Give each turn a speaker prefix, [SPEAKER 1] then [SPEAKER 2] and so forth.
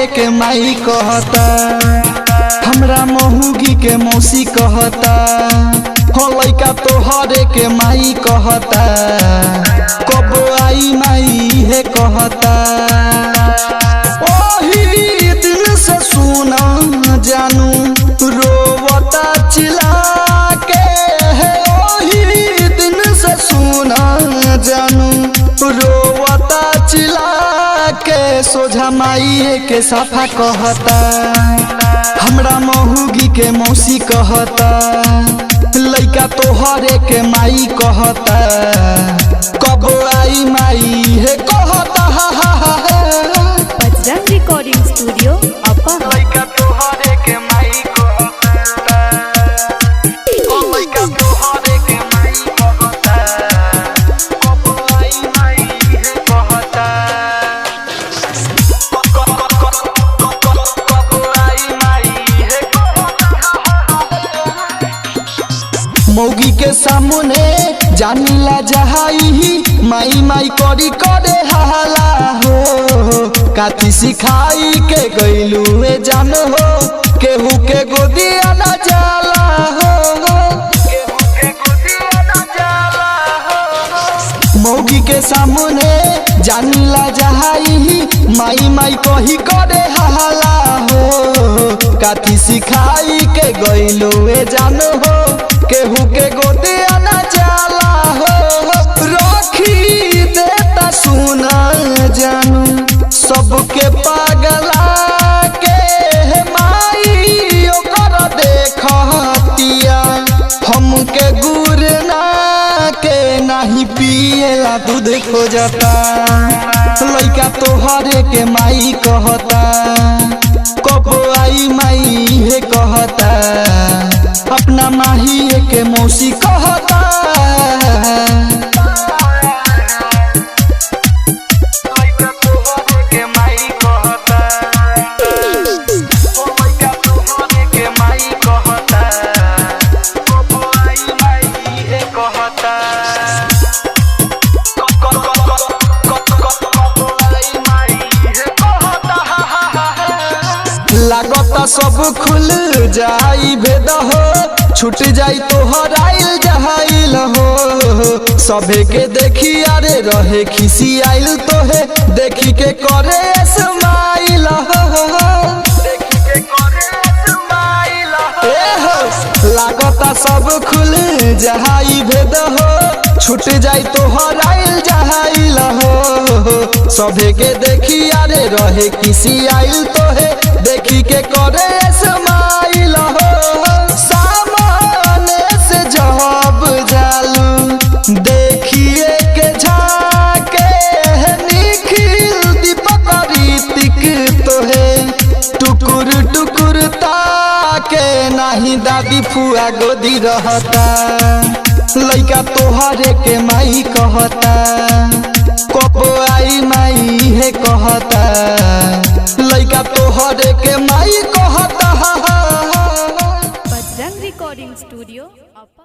[SPEAKER 1] तोहरे के माई कहता, हमरा महुगी के मौसी कहता, हो लइका तोहरे के माई कहता, कब आई माई हे कहता। ओही दिन से सुना जानू रोवता चिल्ला के, ओही दिन से सुना जानू रोवता चिल्ला के, सोझा माई के साफा कहता, हमरा महुगी के मौसी कहता, लइका तोहरे के माई कहता, कब आई माई हे कहता।
[SPEAKER 2] बजरंग रिकॉर्डिंग स्टूडियो अपा।
[SPEAKER 1] लइका तोहरे के माई कहता, लइका तोहरे के माई कहता, कब आई माई हे कहता, कब आई माई हे कहता। मौगी के सामने जानिला जहाई, माई माई करी करे हाला हो, काथी सिखाई के गईलू जान हो, केहू के गोदिया न जाला हो, केहू के गोदिया न जाला हो। मौगी के सामने जानिला जहाई, माई माई कही करे हाला हो, काथी सिखाई के गईलू जान हो, केहू के गोदिया न जाला हो। रखी देता सुना जानू सबके पागला के, माई ओकर देखतिया, हमके गुरना के नहीं पिएला दूध खोजता, लइका तोहरे के माई कहता, कब आई माई हे कहता, अपना माही के मौसी कहता। लागता सब खुल जाई भेद हो, छूट जाई तोहर आइल जहाइल हो, सभे के देखी अरे रहे खिसी आइल तोहे, देखी के करे स्माइल हो, देखी के करे स्माइल हो। लागता सब खुल जाई भेद हो, छूट जाई तोहर आइल जहाइल हो, सभे के देखी अरे रहे खिसी आइल तोहे, देखी के करे स्माइल हो। सामने से जब जालू देखिए के झाके, निखिल दीपक ऋतिक तोहे टुकुर टुकुर ताके, नहीं दादी फुआ गोदी रहता, लइका तोहरे के माई कहता, कब आई माई हे कहता, लइका तोहरे के माई कहता।
[SPEAKER 2] बजरंग रिकॉर्डिंग स्टूडियो अपा।